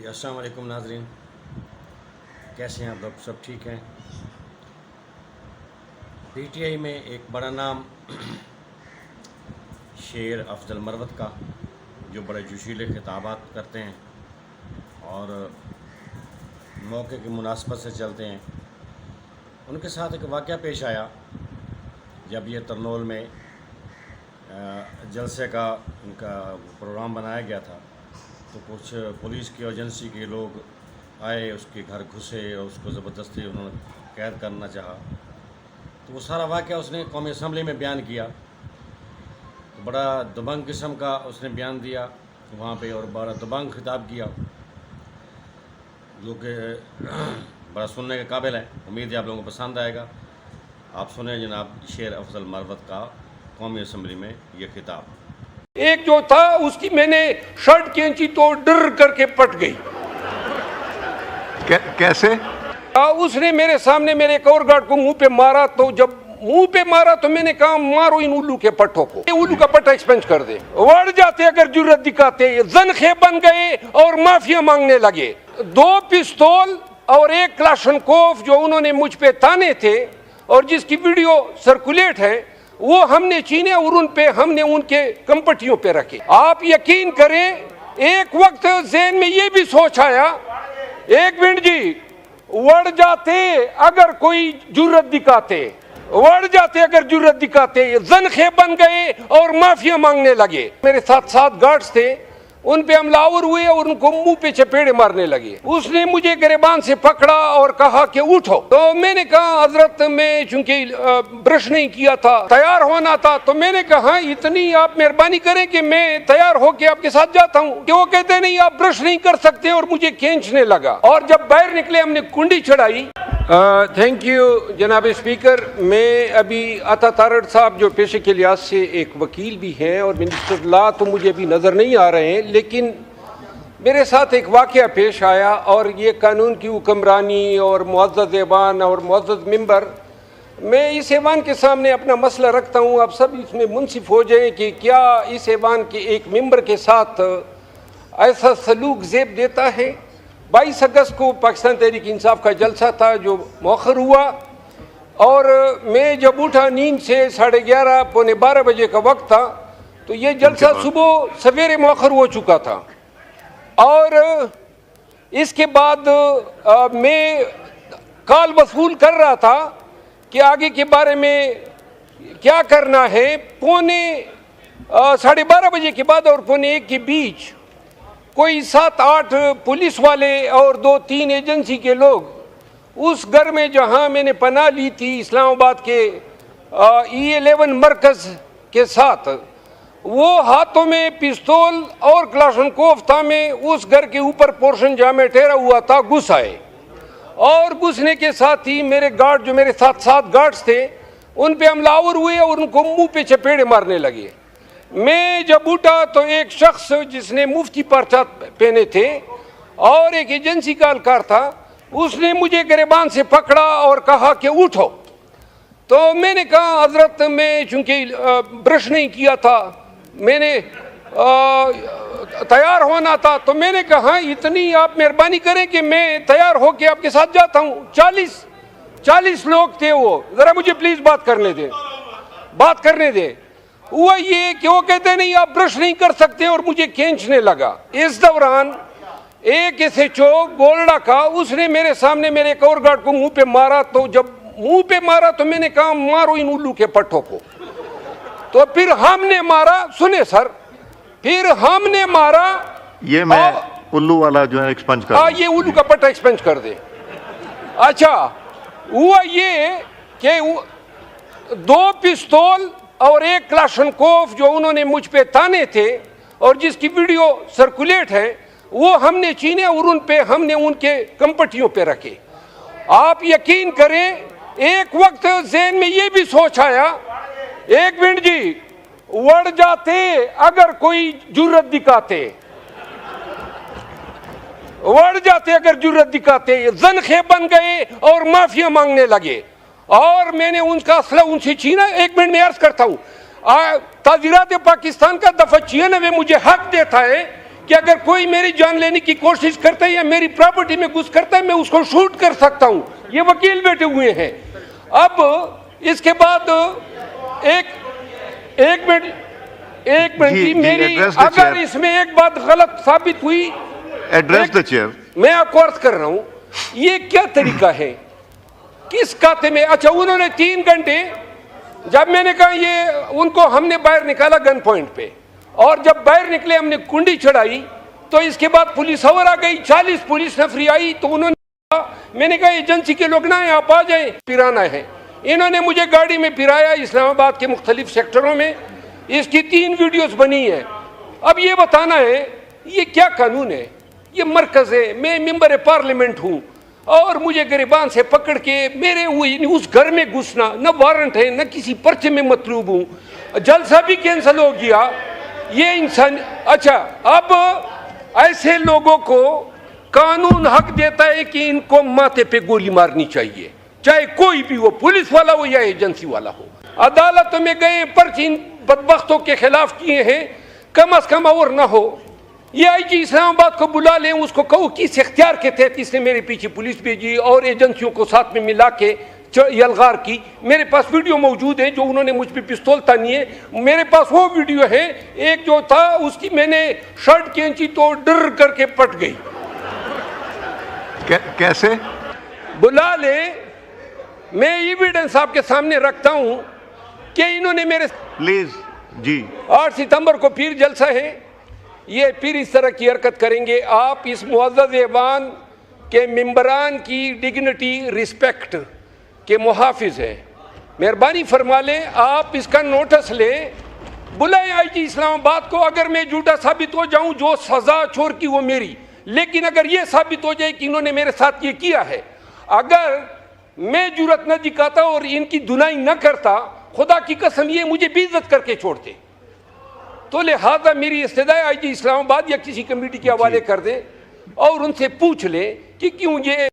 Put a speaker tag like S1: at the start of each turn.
S1: جی السلام علیکم ناظرین، کیسے ہیں آپ لوگ؟ سب ٹھیک ہیں؟ پی ٹی آئی میں ایک بڑا نام شیر افضل مروت کا، جو بڑے جوشیلے خطابات کرتے ہیں اور موقع کی مناسبت سے چلتے ہیں، ان کے ساتھ ایک واقعہ پیش آیا جب یہ ترنول میں جلسے کا ان کا پروگرام بنایا گیا تھا، تو کچھ پولیس کی ایجنسی کے لوگ آئے، اس کے گھر گھسے اور اس کو زبردستی انہوں نے قید کرنا چاہا۔ تو وہ سارا واقعہ اس نے قومی اسمبلی میں بیان کیا، بڑا دبنگ قسم کا اس نے بیان دیا وہاں پہ، اور بڑا دبنگ خطاب کیا جو کہ بڑا سننے کے قابل ہے۔ امید ہے آپ لوگوں کو پسند آئے گا۔ آپ سنیں جناب شیر افضل مروت کا قومی اسمبلی میں یہ خطاب۔
S2: ایک جو تھا اس کی میں نے شرٹ کینچی تو ڈر کر کے پٹ گئی۔
S3: کیسے؟
S2: اس نے میرے سامنے میرے ایک اور گارڈ کو منہ پہ مارا، تو جب منہ پہ مارا تو میں نے کہا مارو ان الو کے پٹھوں کو، الو کا پٹھا ایکسپینس کر دے۔ وڑ جاتے اگر جرت دکھاتے، زنخے بن گئے اور معافیا مانگنے لگے۔ 2 پستول اور 1 کلاشنکوف جو انہوں نے مجھ پہ تانے تھے اور جس کی ویڈیو سرکولیٹ ہے، وہ ہم نے چھینے اور ان پہ ہم نے ان کے کمپٹیوں پہ رکھے۔ آپ یقین کریں، ایک وقت ذہن میں یہ بھی سوچ آیا، ایک منٹ جی، وڑ جاتے اگر کوئی جرت دکھاتے، وڑ جاتے اگر جرت دکھاتے، زنخے بن گئے اور معافیا مانگنے لگے۔ میرے ساتھ 7 گارڈز تھے، ان پہ حملہ آور ہوئے اور ان کو منہ پہ چپیڑے مارنے لگے۔ اس نے مجھے گریبان سے پکڑا اور کہا کہ اٹھو، تو میں نے کہا حضرت میں چونکہ برش نہیں کیا تھا، تیار ہونا تھا، تو میں نے کہا اتنی آپ مہربانی کریں کہ میں تیار ہو کے آپ کے ساتھ جاتا ہوں، کہ وہ کہتے نہیں آپ برش نہیں کر سکتے، اور مجھے کھینچنے لگا۔ اور جب باہر نکلے ہم نے کنڈی چڑھائی۔ تھینک یو جناب اسپیکر۔ میں ابھی عطا تارڑ صاحب جو پیشے کے لحاظ سے ایک وکیل بھی ہیں اور منسٹر لا تو مجھے ابھی نظر نہیں آ رہے ہیں، لیکن میرے ساتھ ایک واقعہ پیش آیا، اور یہ قانون کی حکمرانی اور معزز ایوان اور معزز ممبر، میں اس ایوان کے سامنے اپنا مسئلہ رکھتا ہوں، آپ سب اس میں منصف ہو جائیں کہ کیا اس ایوان کے ایک ممبر کے ساتھ ایسا سلوک زیب دیتا ہے۔ 22 اگست کو پاکستان تحریک انصاف کا جلسہ تھا جو مؤخر ہوا، اور میں جب اٹھا نیند سے 11:30 پونے 12 بجے کا وقت تھا، تو یہ جلسہ صبح سویرے مؤخر ہو چکا تھا، اور اس کے بعد میں کال وصول کر رہا تھا کہ آگے کے بارے میں کیا کرنا ہے۔ پونے 12:30 بجے کے بعد اور پونے 1 کے بیچ کوئی 7-8 پولیس والے اور 2-3 ایجنسی کے لوگ اس گھر میں جہاں میں نے پناہ لی تھی اسلام آباد کے E11 مرکز کے ساتھ، وہ ہاتھوں میں پستول اور کلاشنکوف تھا، میں اس گھر کے اوپر پورشن جہاں میں ٹھہرا ہوا تھا گھس آئے، اور گھسنے کے ساتھ ہی میرے گارڈ جو میرے ساتھ 7 گارڈز تھے ان پہ حملہ آور ہوئے اور ان کو منہ پہ چپیڑے مارنے لگے۔ میں جب اٹھا تو ایک شخص جس نے مفتی پرچہ پہنے تھے اور ایک ایجنسی کا اہلکار تھا، اس نے مجھے گریبان سے پکڑا اور کہا کہ اٹھو، تو میں نے کہا حضرت میں چونکہ برش نہیں کیا تھا، میں نے تیار ہونا تھا، تو میں نے کہا اتنی آپ مہربانی کریں کہ میں تیار ہو کے آپ کے ساتھ جاتا ہوں۔ 40 لوگ تھے، وہ ذرا مجھے پلیز بات کرنے دیں۔ ہوا یہ کہ وہ کہتے نہیں آپ برش نہیں کر سکتے، اور مجھے کھینچنے لگا۔ اس دوران ایک SHO گولڈا کا، اس نے میرے سامنے میرے ایک اور گارڈ کو منہ پہ مارا، تو جب منہ پہ مارا تو میں نے کہا مارو ان الو کے پٹھوں کو، تو پھر ہم نے مارا، سنے سر، پھر ہم نے مارا۔
S3: یہ میں الو والا جو ہے ایکسپنج کر
S2: یہ الو کا پٹھا ایکسپینس کر دے۔ اچھا، ہوا یہ کہ 2 پستول اور 1 کلاشنکوف جو انہوں نے مجھ پہ تانے تھے اور جس کی ویڈیو سرکولیٹ ہے، وہ ہم نے چھینے اور ان پہ ہم نے ان کے کمپٹیوں پہ رکھے۔ آپ یقین کریں، ایک وقت ذہن میں یہ بھی سوچ آیا، ایک منٹ جی، وڑ جاتے اگر کوئی جرت دکھاتے، وڑ جاتے اگر جرت دکھاتے، زنخے بن گئے اور معافیا مانگنے لگے، اور میں نے ان کا اسلحہ ان سے چھینا۔ 1 منٹ میں عرض کرتا ہوں، تعزیرات پاکستان کا دفعہ 96 مجھے حق دیتا ہے کہ اگر کوئی میری جان لینے کی کوشش کرتا ہے یا میری پراپرٹی میں گھس کرتا ہے میں اس کو شوٹ کر سکتا ہوں. یہ وکیل بیٹھے ہوئے ہیں. اب اس کے بعد ایک منٹ
S3: جی،
S2: کی میری
S3: address the
S2: اگر
S3: chair.
S2: اس میں ایک بات غلط ثابت ہوئی
S3: ایڈریس دا چیئر.
S2: میں آپ کو عرض کر رہا ہوں یہ کیا طریقہ ہے کس کھاتے میں. اچھا انہوں نے 3 گھنٹے جب میں نے کہا یہ ان کو ہم نے باہر نکالا گن پوائنٹ پہ اور جب باہر نکلے ہم نے کنڈی چڑھائی تو اس کے بعد پولیس اور آ گئی 40 پولیس نفری آئی تو انہوں نے کہا میں نے کہا ایجنسی کے لوگ نہ آپ آ جائیں پرانا ہے. انہوں نے مجھے گاڑی میں پھرایا اسلام آباد کے مختلف سیکٹروں میں. اس کی 3 ویڈیوز بنی ہیں. اب یہ بتانا ہے یہ کیا قانون ہے یہ مرکز ہے میں ممبر پارلیمنٹ ہوں اور مجھے گریبان سے پکڑ کے میرے اس گھر میں گھسنا نہ وارنٹ ہے نہ کسی پرچے میں مطلوب ہوں. جلسہ بھی کینسل ہو گیا. یہ انسان اچھا اب ایسے لوگوں کو قانون حق دیتا ہے کہ ان کو ماتھے پہ گولی مارنی چاہیے چاہے کوئی بھی ہو پولیس والا ہو یا ایجنسی والا ہو. عدالتوں میں گئے پرچے ان بدبختوں کے خلاف کیے ہیں کم از کم اور نہ ہو. یہ آئی جی اسلام آباد کو بلا لیں اس کو کہو کس اختیار کے تحت اس نے میرے پیچھے پولیس بھیجی اور ایجنسیوں کو ساتھ میں ملا کے یلغار کی. میرے پاس ویڈیو موجود ہے جو انہوں نے مجھ پہ پستول تانی ہے. میرے پاس وہ ویڈیو ہے ایک جو تھا اس کی میں نے شرٹ کھینچی تو ڈر کر کے پٹ گئی.
S3: کیسے؟
S2: بلا لے میں ایویڈنس آپ کے سامنے رکھتا ہوں کہ انہوں نے میرے
S3: پلیز جی
S2: 8 ستمبر کو پیر جلسہ ہے یہ پھر اس طرح کی حرکت کریں گے. آپ اس معزز ایوان کے ممبران کی ڈگنیٹی رسپیکٹ کے محافظ ہیں مہربانی فرما لیں آپ اس کا نوٹس لیں بلائیں آئی جی اسلام آباد کو. اگر میں جھوٹا ثابت ہو جاؤں جو سزا چور کی وہ میری لیکن اگر یہ ثابت ہو جائے کہ انہوں نے میرے ساتھ یہ کیا ہے اگر میں جرأت نہ دکھاتا اور ان کی دنائی نہ کرتا خدا کی قسم یہ مجھے بے عزت کر کے چھوڑتے. تو لہذا میری استدعا آئی جی اسلام آباد یا کسی کمیٹی کے حوالے کر دیں اور ان سے پوچھ لیں کہ کیوں یہ